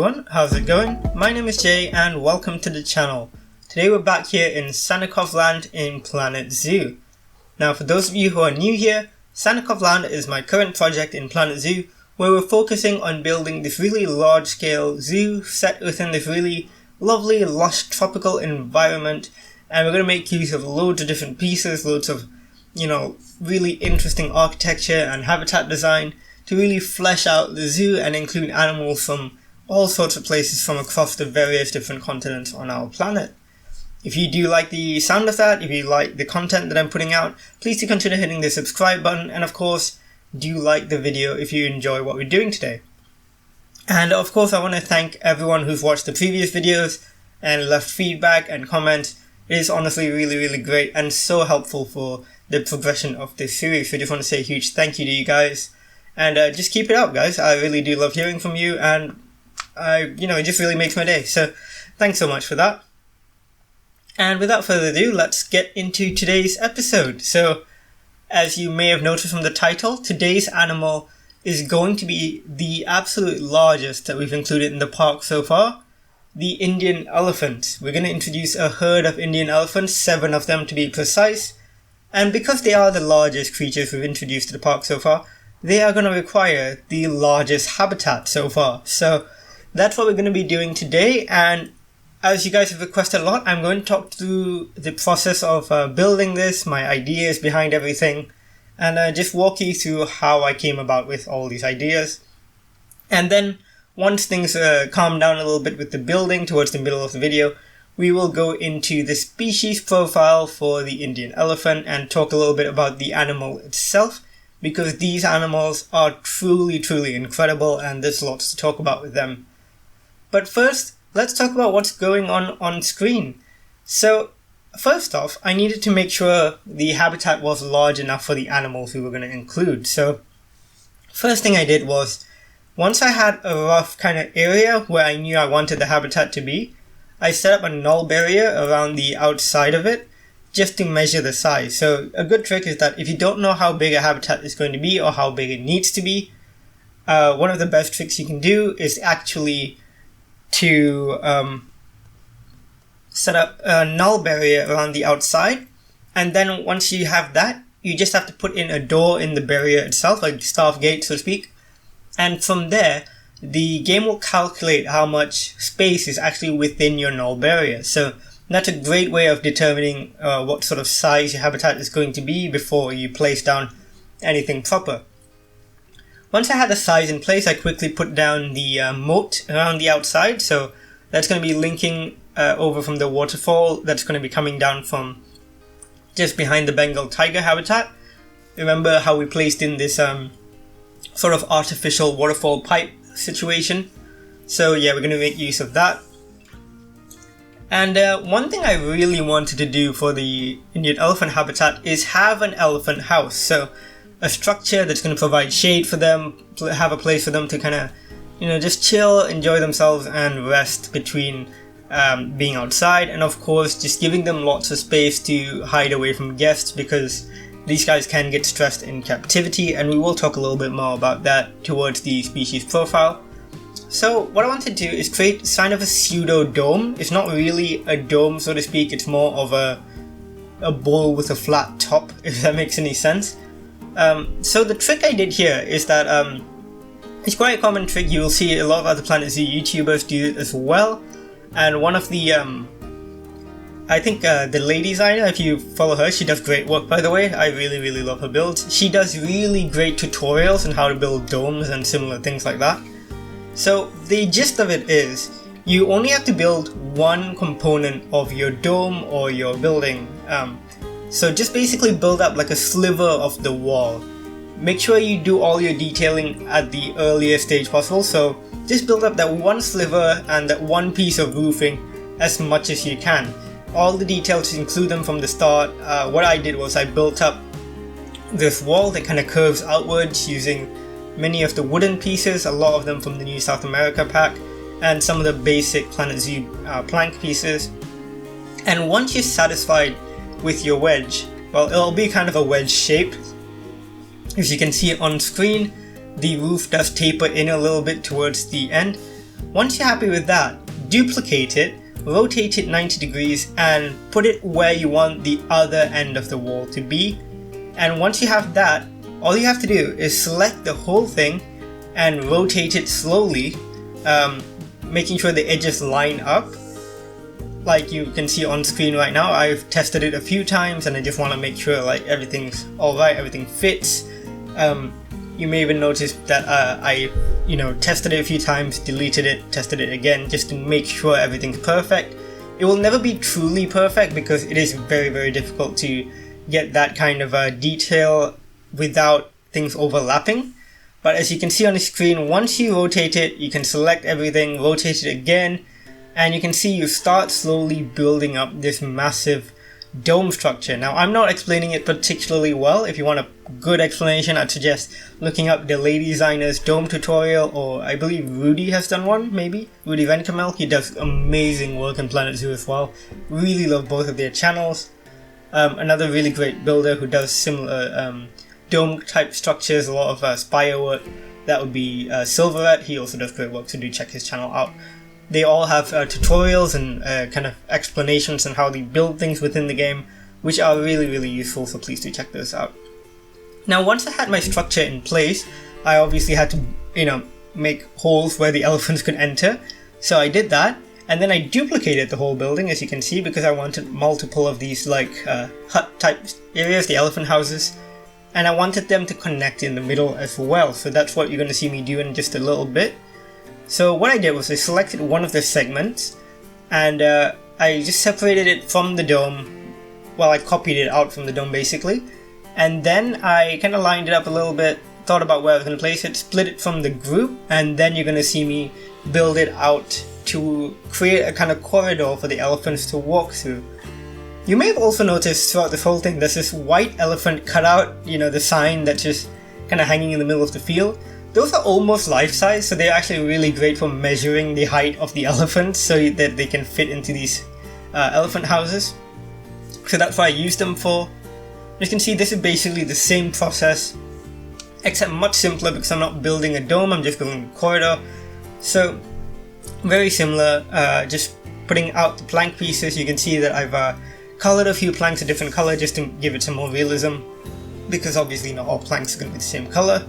everyone, how's it going? My name is Jay and welcome to the channel. Today we're back here in Sannikovland in Planet Zoo. Now for those of you who are new here, Sannikovland is my current project in Planet Zoo where we're focusing on building this really large scale zoo set within this really lovely lush tropical environment, and we're going to make use of loads of different pieces, loads of really interesting architecture and habitat design to really flesh out the zoo and include animals from all sorts of places from across the various different continents on our planet. If you do like the sound of that, if you like the content that I'm putting out, please do consider hitting the subscribe button, and of course, do like the video if you enjoy what we're doing today. And of course, I want to thank everyone who's watched the previous videos and left feedback and comments. It is honestly really great and so helpful for the progression of this series. So I just want to say a huge thank you to you guys. And just keep it up, guys. I really do love hearing from you, and it just really makes my day. So thanks so much for that. And without further ado, let's get into today's episode. So as you may have noticed from the title, today's animal is going to be the absolute largest that we've included in the park so far, the Indian elephant. We're going to introduce a herd of Indian elephants, 7 of them to be precise. And because they are the largest creatures we've introduced to the park so far, they are going to require the largest habitat so far. So that's what we're going to be doing today, and as you guys have requested a lot, I'm going to talk through the process of building this, my ideas behind everything, and just walk you through how I came about with all these ideas. And then once things calm down a little bit with the building towards the middle of the video, we will go into the species profile for the Indian elephant and talk a little bit about the animal itself, because these animals are truly incredible and there's lots to talk about with them. But first, let's talk about what's going on screen. So first off, I needed to make sure the habitat was large enough for the animals we were going to include. So first thing I did was, once I had a rough kind of area where I knew I wanted the habitat to be, I set up a null barrier around the outside of it just to measure the size. So a good trick is that if you don't know how big a habitat is going to be or how big it needs to be, one of the best tricks you can do is actually to set up a null barrier around the outside, and then once you have that, you just have to put in a door in the barrier itself, like staff gate so to speak, and from there the game will calculate how much space is actually within your null barrier. So that's a great way of determining what sort of size your habitat is going to be before you place down anything proper. Once I had the size in place, I quickly put down the moat around the outside. So that's going to be linking over from the waterfall that's going to be coming down from just behind the Bengal tiger habitat. Remember how we placed in this sort of artificial waterfall pipe situation? So yeah, we're going to make use of that. And one thing I really wanted to do for the Indian elephant habitat is have an elephant house. So a structure that's going to provide shade for them, have a place for them to kind of, just chill, enjoy themselves and rest between being outside, and of course just giving them lots of space to hide away from guests, because these guys can get stressed in captivity, and we will talk a little bit more about that towards the species profile. So what I want to do is create kind of a pseudo dome. It's not really a dome so to speak, it's more of a bowl with a flat top, if that makes any sense. So the trick I did here is that it's quite a common trick. You will see a lot of other Planet Zoo YouTubers do it as well, and one of the I think the lady designer, if you follow her, she does great work by the way. I really love her builds. She does really great tutorials on how to build domes and similar things like that. So the gist of it is, you only have to build one component of your dome or your building. So just basically build up like a sliver of the wall. Make sure you do all your detailing at the earliest stage possible. So just build up that one sliver and that one piece of roofing as much as you can. All the details, include them from the start. What I did was I built up this wall that kind of curves outwards using many of the wooden pieces, a lot of them from the New South America pack, and some of the basic Planet Zoo plank pieces. And once you're satisfied with your wedge, well, it'll be kind of a wedge shape. As you can see on screen, the roof does taper in a little bit towards the end. Once you're happy with that, duplicate it, rotate it 90 degrees and put it where you want the other end of the wall to be. And once you have that, all you have to do is select the whole thing and rotate it slowly, making sure the edges line up. Like you can see on screen right now, I've tested it a few times and I just want to make sure like everything's alright, everything fits. You may even notice that I tested it a few times, deleted it, tested it again, just to make sure everything's perfect. It will never be truly perfect because it is very, very difficult to get that kind of detail without things overlapping. But as you can see on the screen, once you rotate it, you can select everything, rotate it again, and you can see you start slowly building up this massive dome structure. Now, I'm not explaining it particularly well. If you want a good explanation, I'd suggest looking up the Lady Designer's dome tutorial, or I believe Rudy has done one, maybe? Rudy Venkamel, he does amazing work in Planet Zoo as well. Really love both of their channels. Another really great builder who does similar dome type structures, a lot of spire work, that would be Silverette. He also does great work, so do check his channel out. They all have tutorials and kind of explanations on how they build things within the game, which are really, really useful, so please do check those out. Now, once I had my structure in place, I obviously had to, make holes where the elephants could enter. So I did that, and then I duplicated the whole building, as you can see, because I wanted multiple of these like hut type areas, the elephant houses, and I wanted them to connect in the middle as well. So that's what you're going to see me do in just a little bit. So what I did was I selected one of the segments and I just separated it from the dome. Well, I copied it out from the dome basically, and then I kind of lined it up a little bit, thought about where I was going to place it, split it from the group, and then you're going to see me build it out to create a kind of corridor for the elephants to walk through. You may have also noticed throughout this whole thing there's this white elephant cutout, the sign that's just kind of hanging in the middle of the field. Those are almost life-size, so they're actually really great for measuring the height of the elephants so that they can fit into these elephant houses. So that's what I used them for. You can see this is basically the same process, except much simpler because I'm not building a dome, I'm just building a corridor. So very similar, just putting out the plank pieces. You can see that I've colored a few planks a different color just to give it some more realism, because obviously not all planks are going to be the same color.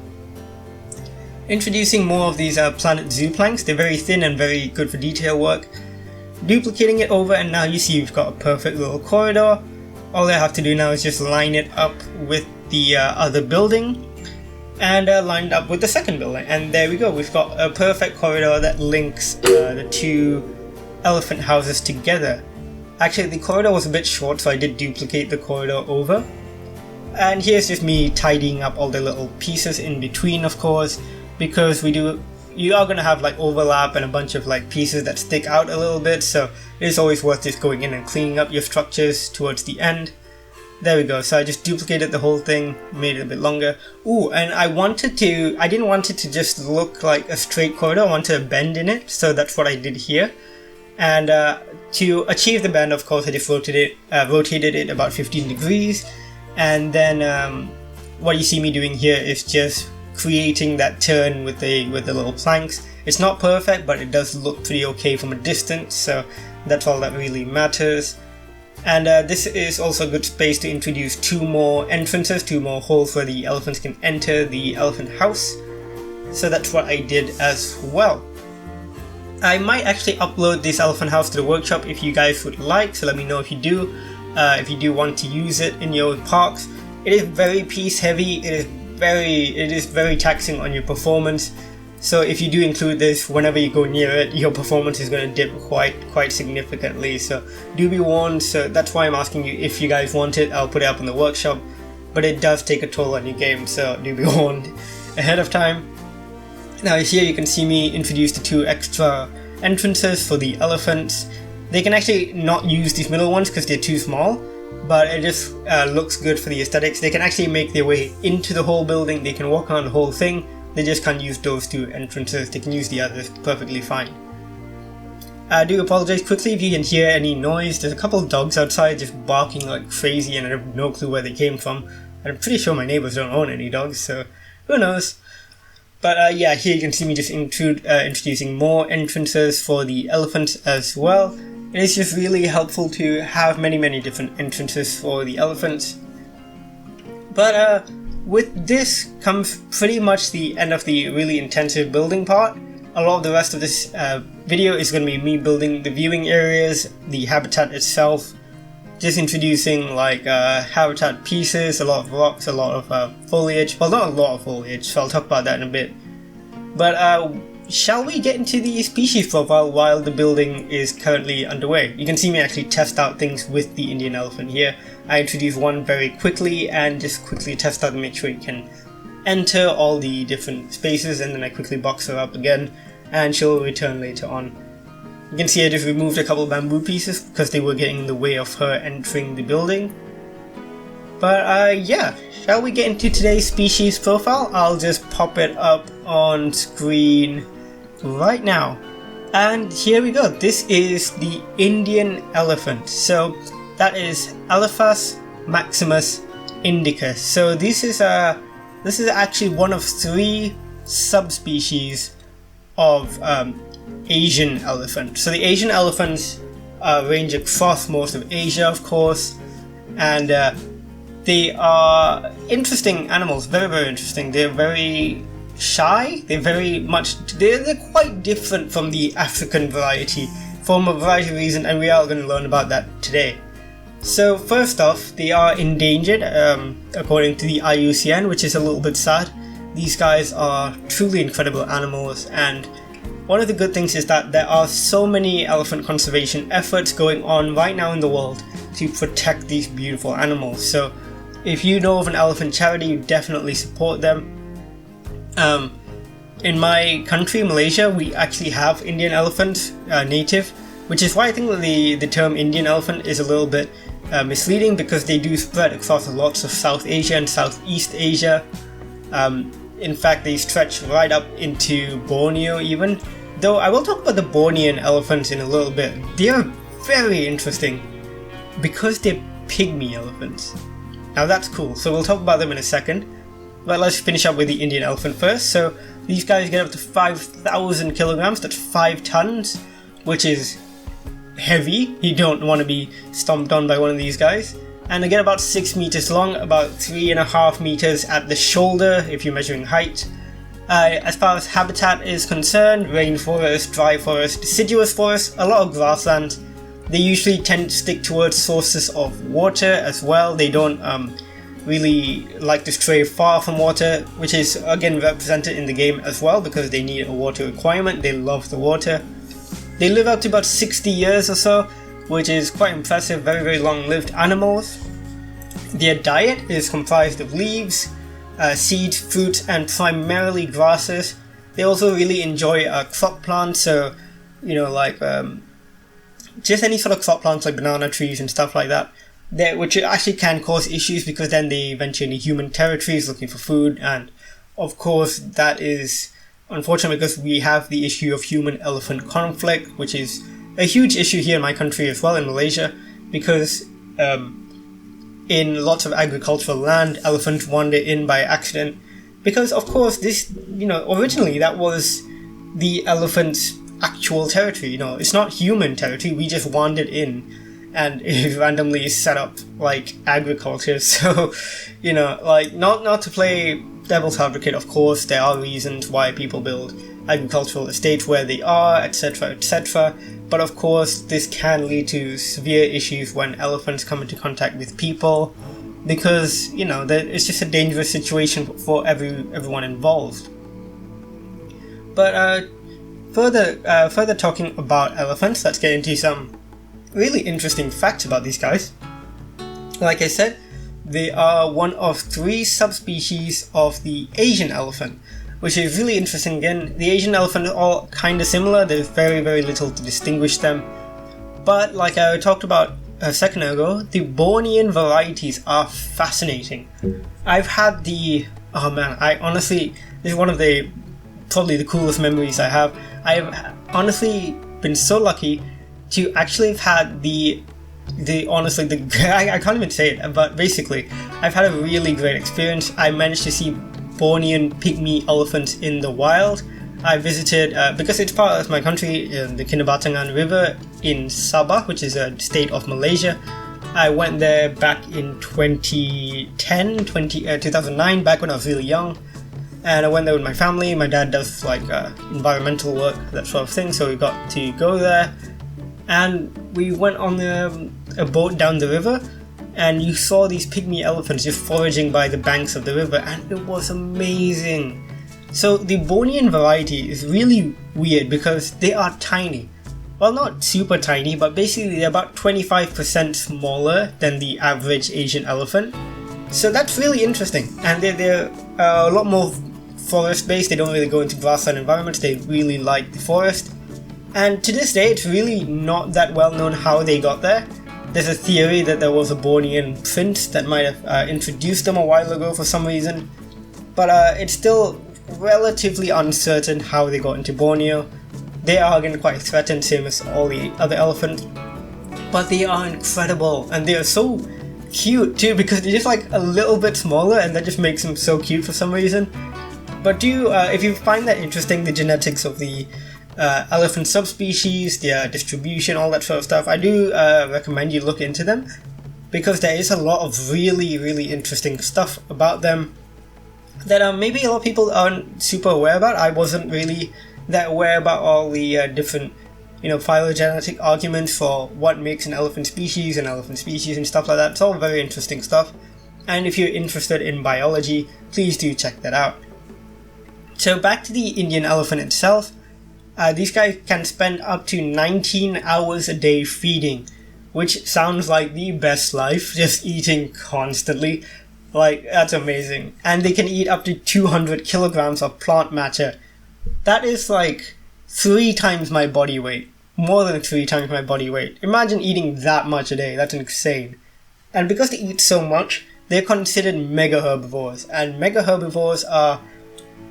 Introducing more of these Planet Zoo planks. They're very thin and very good for detail work. Duplicating it over, and now you see you've got a perfect little corridor. All I have to do now is just line it up with the other building and line it up with the second building, and there we go. We've got a perfect corridor that links the two elephant houses together. Actually, the corridor was a bit short, so I did duplicate the corridor over. And here's just me tidying up all the little pieces in between, of course, because you are going to have like overlap and a bunch of like pieces that stick out a little bit, so it is always worth just going in and cleaning up your structures towards the end. There we go, so I just duplicated the whole thing, made it a bit longer. Ooh, and I didn't want it to just look like a straight corridor, I wanted a bend in it, so that's what I did here. And to achieve the bend, of course, I just rotated it about 15 degrees, and then what you see me doing here is just creating that turn with the little planks. It's not perfect, but it does look pretty okay from a distance, so that's all that really matters. And this is also a good space to introduce two more entrances, two more holes where the elephants can enter the elephant house. So that's what I did as well. I might actually upload this elephant house to the workshop if you guys would like, so let me know if you do want to use it in your parks. It is very piece heavy, it is very taxing on your performance, so if you do include this, whenever you go near it, your performance is going to dip quite significantly, so do be warned. So that's why I'm asking you if you guys want it. I'll put it up in the workshop, but it does take a toll on your game, so do be warned ahead of time. Now here you can see me introduce the two extra entrances for the elephants. They can actually not use these middle ones because they're too small, but it just looks good for the aesthetics. They can actually make their way into the whole building, they can walk around the whole thing, they just can't use those two entrances, they can use the others perfectly fine. I do apologize quickly if you can hear any noise. There's a couple of dogs outside just barking like crazy and I have no clue where they came from. I'm pretty sure my neighbors don't own any dogs, so who knows. But yeah, here you can see me just introducing more entrances for the elephants as well. It is just really helpful to have many different entrances for the elephants. But with this comes pretty much the end of the really intensive building part. A lot of the rest of this video is going to be me building the viewing areas, the habitat itself, just introducing like habitat pieces, a lot of rocks, a lot of foliage. Well, not a lot of foliage, so I'll talk about that in a bit. But shall we get into the species profile while the building is currently underway? You can see me actually test out things with the Indian elephant here. I introduce one very quickly and just quickly test out to make sure it can enter all the different spaces, and then I quickly box her up again and she'll return later on. You can see I just removed a couple of bamboo pieces because they were getting in the way of her entering the building. But yeah, shall we get into today's species profile? I'll just pop it up on screen right now. And here we go. This is the Indian elephant. So that is Elephas maximus indicus. So this is actually one of 3 subspecies of Asian elephant. So the Asian elephants range across most of Asia, of course, and they are interesting animals, very interesting. They're very shy, they're quite different from the African variety for a variety of reasons, and we are going to learn about that today. So first off, they are endangered according to the IUCN, which is a little bit sad. These guys are truly incredible animals, and one of the good things is that there are so many elephant conservation efforts going on right now in the world to protect these beautiful animals. So if you know of an elephant charity, you definitely support them. In my country, Malaysia, we actually have Indian elephants, native, which is why I think that the term Indian elephant is a little bit misleading, because they do spread across lots of South Asia and Southeast Asia. In fact, they stretch right up into Borneo even. Though I will talk about the Bornean elephants in a little bit. They are very interesting because they're pygmy elephants. Now that's cool, so we'll talk about them in a second. But let's finish up with the Indian elephant first. So these guys get up to 5,000 kilograms, that's 5 tons, which is heavy. You don't want to be stomped on by one of these guys. And they get about 6 meters long, about 3.5 meters at the shoulder if you're measuring height. As far as habitat is concerned, rainforest, dry forest, deciduous forest, a lot of grassland. They usually tend to stick towards sources of water as well. They don't really like to stray far from water, which is again represented in the game as well, because they need a water requirement. They love the water. They live up to about 60 years or so, which is quite impressive. Very long-lived animals. Their diet is comprised of leaves, seeds, fruits, and primarily grasses. They also really enjoy crop plants, so like just any sort of crop plants like banana trees and stuff like that, which actually can cause issues because then they venture into human territories looking for food, and of course that is unfortunate because we have the issue of human-elephant conflict, which is a huge issue here in my country as well, in Malaysia, because in lots of agricultural land, elephants wander in by accident, because of course this, originally that was the elephant's actual territory. It's not human territory. We just wandered in and it randomly set up like agriculture. So like not to play devil's advocate, of course there are reasons why people build agricultural estates where they are, etc. But of course this can lead to severe issues when elephants come into contact with people, because it's just a dangerous situation for everyone involved. But further talking about elephants, let's get into some really interesting facts about these guys. Like I said, they are one of 3 subspecies of the Asian elephant, which is really interesting. Again, the Asian elephant are all kind of similar. There's very little to distinguish them. But like I talked about a second ago, the Bornean varieties are fascinating. I've had this is one of probably the coolest memories I have. I have honestly been so lucky to actually have had I can't even say it, but basically I've had a really great experience. I managed to see Bornean pygmy elephants in the wild. I visited, because it's part of my country, the Kinabatangan River in Sabah, which is a state of Malaysia. I went there back in 2009, back when I was really young. And I went there with my family. My dad does like environmental work, that sort of thing, so we got to go there. And we went on a boat down the river, and you saw these pygmy elephants just foraging by the banks of the river, and it was amazing. So the Bornean variety is really weird because they are tiny. Well, not super tiny, but basically they're about 25% smaller than the average Asian elephant. So that's really interesting. And they're a lot more forest-based. They don't really go into grassland environments. They really like the forest. And to this day, it's really not that well known how they got there. There's a theory that there was a Bornean prince that might have introduced them a while ago for some reason. But it's still relatively uncertain how they got into Borneo. They are again quite threatened, same as all the other elephants. But they are incredible, and they are so cute too, because they're just like a little bit smaller, and that just makes them so cute for some reason. But if you find that interesting, the genetics of the elephant subspecies, their distribution, all that sort of stuff, I do recommend you look into them, because there is a lot of really, really interesting stuff about them that maybe a lot of people aren't super aware about. I wasn't really that aware about all the different, phylogenetic arguments for what makes an elephant species and stuff like that. It's all very interesting stuff. And if you're interested in biology, please do check that out. So back to the Indian elephant itself. These guys can spend up to 19 hours a day feeding, which sounds like the best life, just eating constantly. Like, that's amazing. And they can eat up to 200 kilograms of plant matter. That is like 3 times my body weight. More than 3 times my body weight. Imagine eating that much a day. That's insane. And because they eat so much, they're considered mega herbivores. And mega herbivores are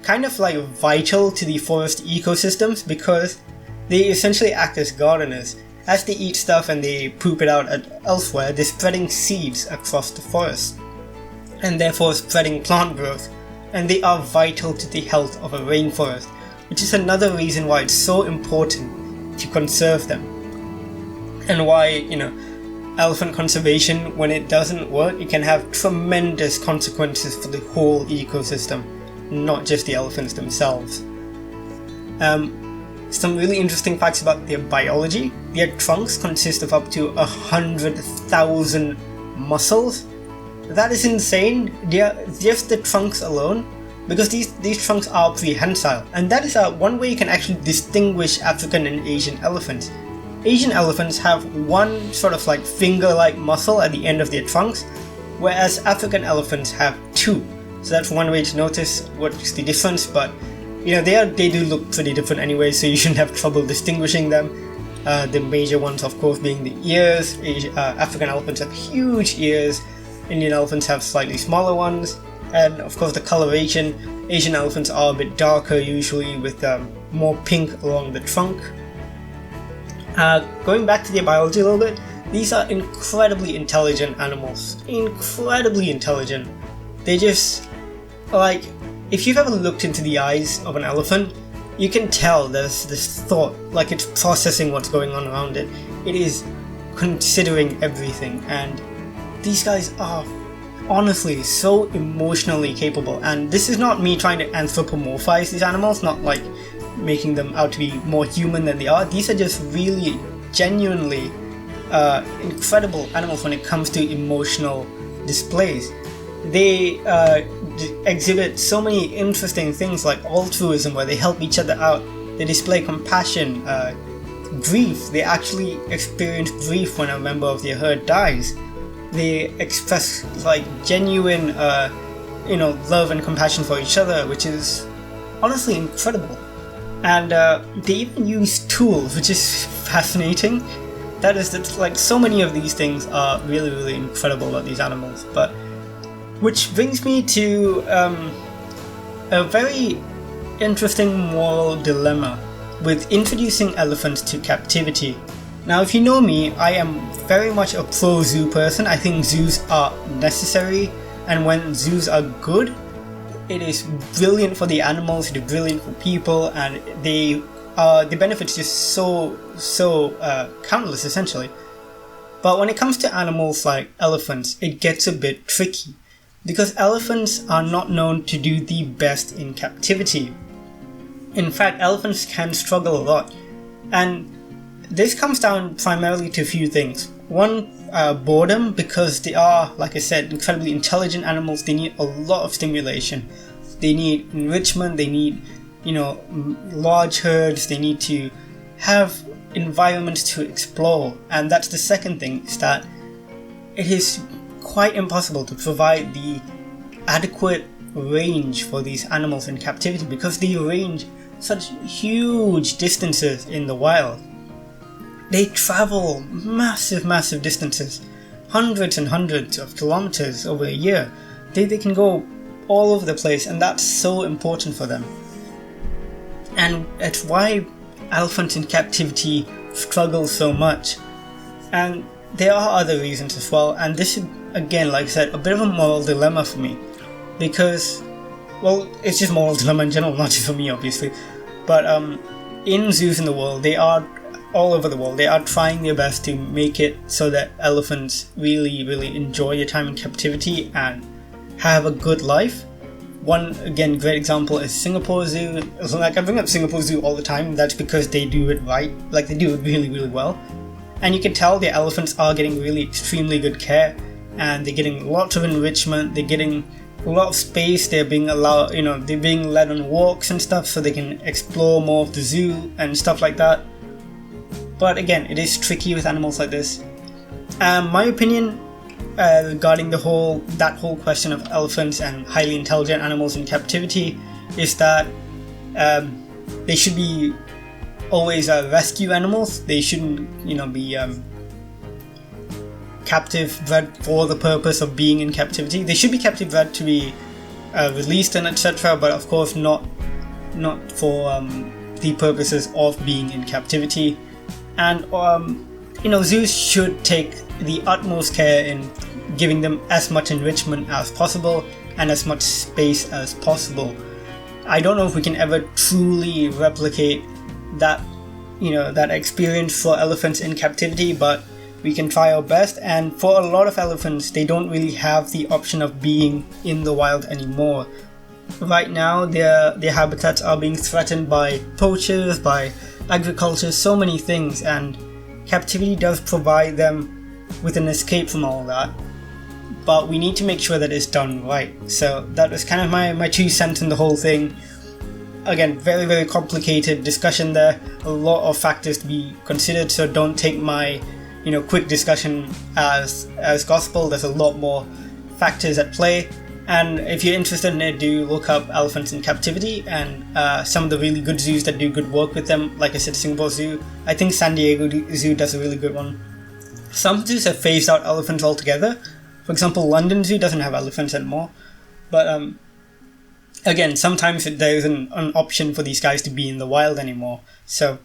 kind of like vital to the forest ecosystems because they essentially act as gardeners. As they eat stuff and they poop it out elsewhere, they're spreading seeds across the forest, and therefore spreading plant growth. And they are vital to the health of a rainforest, which is another reason why it's so important to conserve them. And why, elephant conservation, when it doesn't work, it can have tremendous consequences for the whole ecosystem, not just the elephants themselves. Some really interesting facts about their biology. Their trunks consist of up to 100,000 muscles. That is insane. Just the trunks alone, because these trunks are prehensile, and that is one way you can actually distinguish African and Asian elephants. Asian elephants have one sort of like finger-like muscle at the end of their trunks, whereas African elephants have 2. So that's one way to notice what's the difference, but they do look pretty different anyway, so you shouldn't have trouble distinguishing them. The major ones, of course, being the ears. African elephants have huge ears. Indian elephants have slightly smaller ones, and of course the coloration. Asian elephants are a bit darker usually, with more pink along the trunk. Going back to their biology a little bit, these are incredibly intelligent animals. Incredibly intelligent. They just, like, if you've ever looked into the eyes of an elephant, you can tell there's this thought, like it's processing what's going on around it. It is considering everything, and these guys are honestly so emotionally capable. And this is not me trying to anthropomorphize these animals, not like making them out to be more human than they are. These are just really genuinely incredible animals when it comes to emotional displays. They exhibit so many interesting things like altruism, where they help each other out. They display compassion, grief. They actually experience grief when a member of their herd dies. They express like genuine, love and compassion for each other, which is honestly incredible. And they even use tools, which is fascinating. That like so many of these things are really, really incredible about these animals. But which brings me to a very interesting moral dilemma with introducing elephants to captivity. Now, if you know me, I am very much a pro-zoo person. I think zoos are necessary, and when zoos are good, it is brilliant for the animals, it is brilliant for people, and the benefits just so countless essentially. But when it comes to animals like elephants, it gets a bit tricky, because elephants are not known to do the best in captivity. In fact, elephants can struggle a lot, and this comes down primarily to a few things. One, boredom, because they are, like I said, incredibly intelligent animals. They need a lot of stimulation. They need enrichment, they need, large herds, they need to have environments to explore. And that's the second thing, is that it is quite impossible to provide the adequate range for these animals in captivity, because they range such huge distances in the wild. They travel massive distances, hundreds and hundreds of kilometers over a year. They can go all over the place, and that's so important for them. And it's why elephants in captivity struggle so much. And there are other reasons as well, and this is, again, like I said, a bit of a moral dilemma for me, because, well, it's just moral dilemma in general, not just for me obviously, but in zoos in the world, they are all over the world, they are trying their best to make it so that elephants really enjoy their time in captivity and have a good life. One, again, great example is Singapore Zoo. Like, I bring up Singapore Zoo all the time, that's because they do it right, like they do it really well. And you can tell the elephants are getting really extremely good care, and they're getting lots of enrichment, they're getting a lot of space, they're being allowed, they're being led on walks and stuff so they can explore more of the zoo and stuff like that. But again, it is tricky with animals like this. My opinion regarding that whole question of elephants and highly intelligent animals in captivity is that they should be always rescue animals. They shouldn't, be captive bred for the purpose of being in captivity. They should be captive bred to be released and etc. But of course not for the purposes of being in captivity. And zoos should take the utmost care in giving them as much enrichment as possible and as much space as possible. I don't know if we can ever truly replicate that, that experience for elephants in captivity, but we can try our best. And for a lot of elephants, they don't really have the option of being in the wild anymore. Right now, their habitats are being threatened by poachers, by agriculture, so many things, and captivity does provide them with an escape from all that. But we need to make sure that it's done right. So that was kind of my 2 cents in the whole thing. Again, very complicated discussion there. A lot of factors to be considered, so don't take my quick discussion as gospel. There's a lot more factors at play. And if you're interested in it, do look up elephants in captivity and some of the really good zoos that do good work with them. Like I said, Singapore Zoo. I think San Diego Zoo does a really good one. Some zoos have phased out elephants altogether. For example, London Zoo doesn't have elephants anymore. But again, sometimes there isn't an option for these guys to be in the wild anymore. So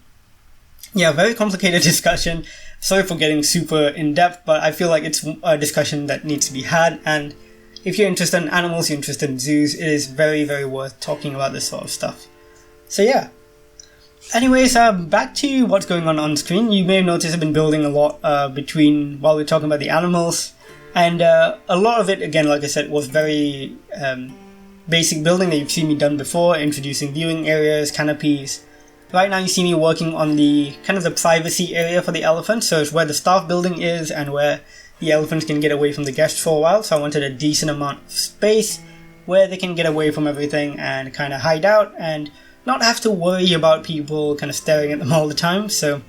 yeah, very complicated discussion. Sorry for getting super in-depth, but I feel like it's a discussion that needs to be had. And if you're interested in animals, you're interested in zoos, it is very worth talking about this sort of stuff. So yeah. Anyways, back to what's going on screen. You may have noticed I've been building a lot while we're talking about the animals. And a lot of it, again, like I said, was very basic building that you've seen me done before, introducing viewing areas, canopies. Right now you see me working on the kind of the privacy area for the elephants, so it's where the staff building is and where the elephants can get away from the guests for a while. So I wanted a decent amount of space where they can get away from everything and kind of hide out and not have to worry about people kind of staring at them all the time. So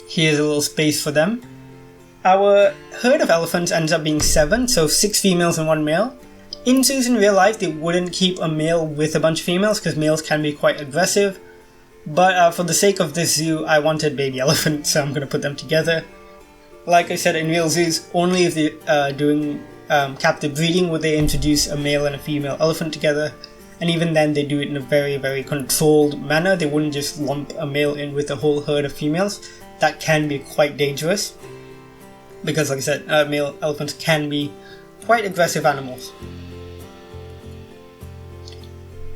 here's a little space for them. Our herd of elephants ends up being 7, so 6 females and 1 male. In zoos in real life, they wouldn't keep a male with a bunch of females because males can be quite aggressive. But for the sake of this zoo, I wanted baby elephants, so I'm going to put them together. Like I said, in real zoos, only if they're doing captive breeding would they introduce a male and a female elephant together. And even then, they do it in a very controlled manner. They wouldn't just lump a male in with a whole herd of females. That can be quite dangerous. Because, like I said, male elephants can be quite aggressive animals.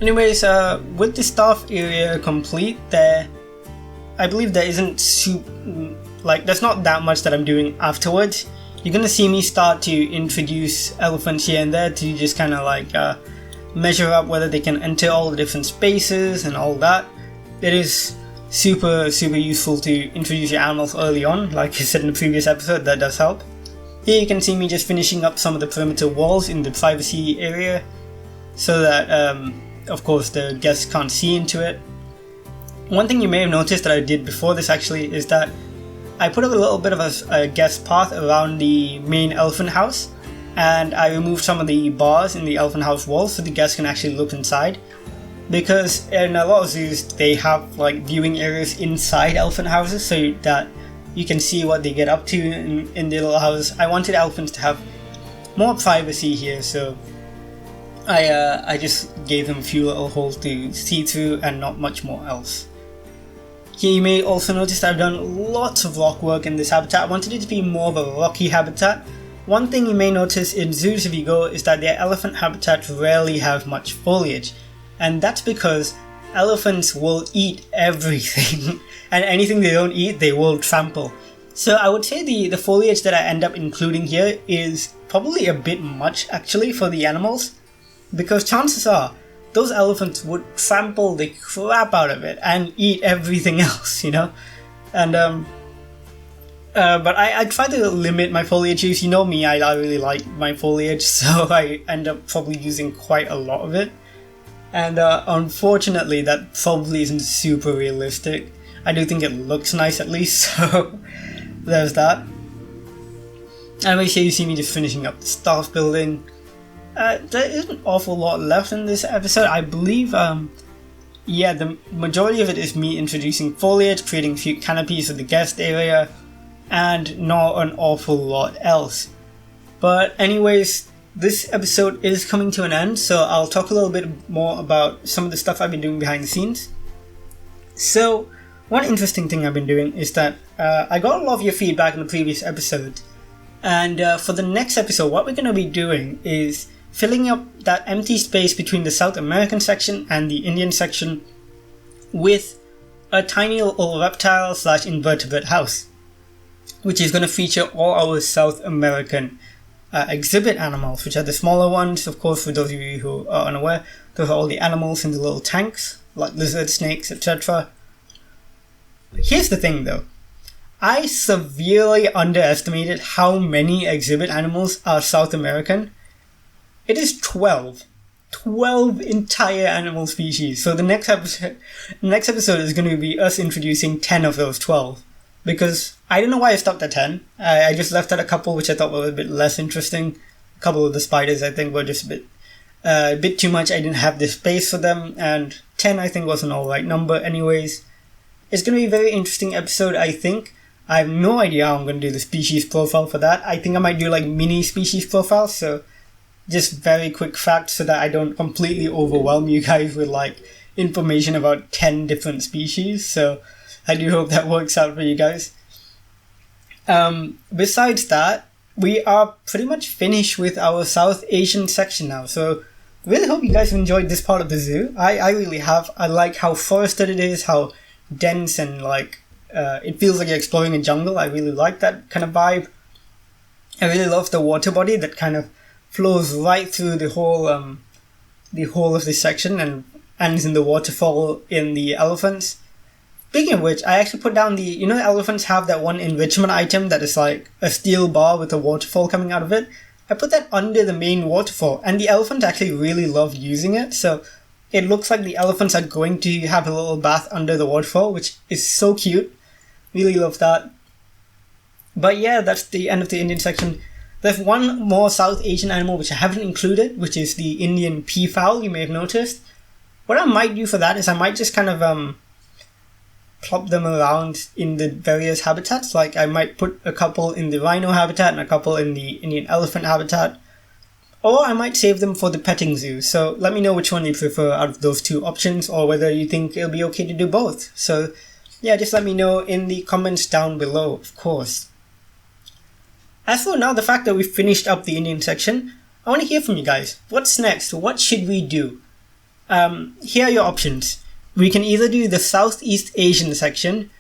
Anyways, with the staff area complete, I believe there isn't there's not that much that I'm doing afterwards. You're gonna see me start to introduce elephants here and there to just kind of measure up whether they can enter all the different spaces and all that. It is super useful to introduce your animals early on, like I said in the previous episode. That does help. Here you can see me just finishing up some of the perimeter walls in the privacy area, so that of course the guests can't see into it. One thing you may have noticed that I did before this actually is that I put up a little bit of a guest path around the main elephant house, and I removed some of the bars in the elephant house walls so the guests can actually look inside. Because in a lot of zoos they have viewing areas inside elephant houses so that you can see what they get up to in their little houses. I wanted elephants to have more privacy here, so I just gave them a few little holes to see through and not much more else. Here you may also notice that I've done lots of rock work in this habitat. I wanted it to be more of a rocky habitat. One thing you may notice in zoos if you go is that their elephant habitats rarely have much foliage. And that's because elephants will eat everything. And anything they don't eat, they will trample. So I would say the foliage that I end up including here is probably a bit much actually for the animals. Because chances are, those elephants would trample the crap out of it and eat everything else, you know? And but I try to limit my foliage use. You know me, I really like my foliage, so I end up probably using quite a lot of it. And unfortunately that probably isn't super realistic. I do think it looks nice at least, so there's that. And here you see me just finishing up the staff building. There isn't an awful lot left in this episode. I believe, the majority of it is me introducing foliage, creating a few canopies for the guest area, and not an awful lot else. But anyways, this episode is coming to an end, so I'll talk a little bit more about some of the stuff I've been doing behind the scenes. So, one interesting thing I've been doing is that I got a lot of your feedback in the previous episode, and for the next episode, what we're going to be doing is filling up that empty space between the South American section and the Indian section with a tiny little reptile / invertebrate house, which is going to feature all our South American exhibit animals, which are the smaller ones. Of course, for those of you who are unaware, those are all the animals in the little tanks, like lizards, snakes, etc. Here's the thing though, I severely underestimated how many exhibit animals are South American. It is 12 entire animal species. So the next episode is going to be us introducing 10 of those 12. Because I don't know why I stopped at 10. I just left out a couple which I thought were a bit less interesting. A couple of the spiders I think were just a bit too much. I didn't have the space for them. And 10 I think was an alright number anyways. It's going to be a very interesting episode I think. I have no idea how I'm going to do the species profile for that. I think I might do mini species profiles. So just very quick facts so that I don't completely overwhelm you guys with information about 10 different species. So I do hope that works out for you guys. Besides that, we are pretty much finished with our South Asian section now. So really hope you guys have enjoyed this part of the zoo. I really have. I like how forested it is, how dense and it feels like you're exploring a jungle. I really like that kind of vibe. I really love the water body that kind of flows right through the whole of this section and ends in the waterfall in the elephants. Speaking of which, I actually put down the elephants have that one enrichment item that is like a steel bar with a waterfall coming out of it. I put that under the main waterfall, and the elephants actually really loved using it, so it looks like the elephants are going to have a little bath under the waterfall, which is so cute. Really love that. But yeah, that's the end of the Indian section. There's one more South Asian animal which I haven't included, which is the Indian peafowl, you may have noticed. What I might do for that is I might just kind of plop them around in the various habitats. I might put a couple in the rhino habitat and a couple in the Indian elephant habitat. Or I might save them for the petting zoo. So let me know which one you prefer out of those two options, or whether you think it'll be okay to do both. So yeah, just let me know in the comments down below, of course. As for now, the fact that we've finished up the Indian section, I want to hear from you guys. What's next? What should we do? here are your options. We can either do the Southeast Asian section,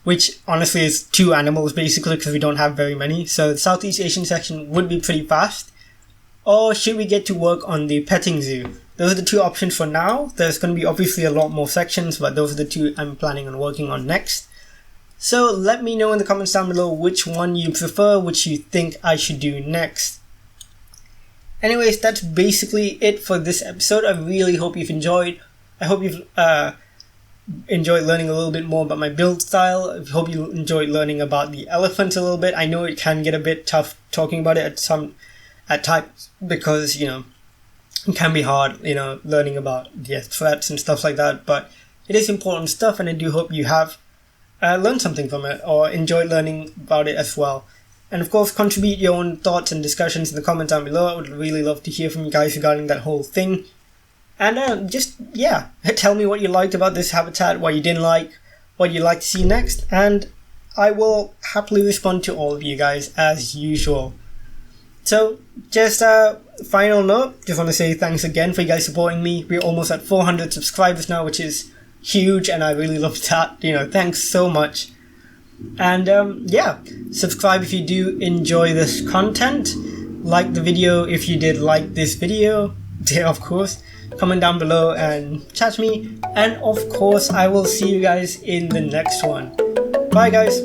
which honestly is 2 animals basically because we don't have very many. So the Southeast Asian section would be pretty fast. Or should we get to work on the petting zoo? Those are the 2 options for now. There's going to be obviously a lot more sections, but those are the 2 I'm planning on working on next. So let me know in the comments down below which one you prefer, which you think I should do next. Anyways, that's basically it for this episode. I really hope you've enjoyed. I hope you've enjoyed learning a little bit more about my build style. I hope you enjoyed learning about the elephant a little bit. I know it can get a bit tough talking about it at times because, you know, it can be hard, you know, learning about threats and stuff like that. But it is important stuff, and I do hope you have learned something from it or enjoyed learning about it as well. And of course, contribute your own thoughts and discussions in the comments down below. I would really love to hear from you guys regarding that whole thing. And tell me what you liked about this habitat, what you didn't like, what you'd like to see next, and I will happily respond to all of you guys as usual. So, just a final note, just want to say thanks again for you guys supporting me. We're almost at 400 subscribers now, which is huge, and I really love that. You know, thanks so much. And subscribe if you do enjoy this content. Like the video if you did like this video. Yeah, of course. Comment down below and chat to me. And of course, I will see you guys in the next one. Bye guys.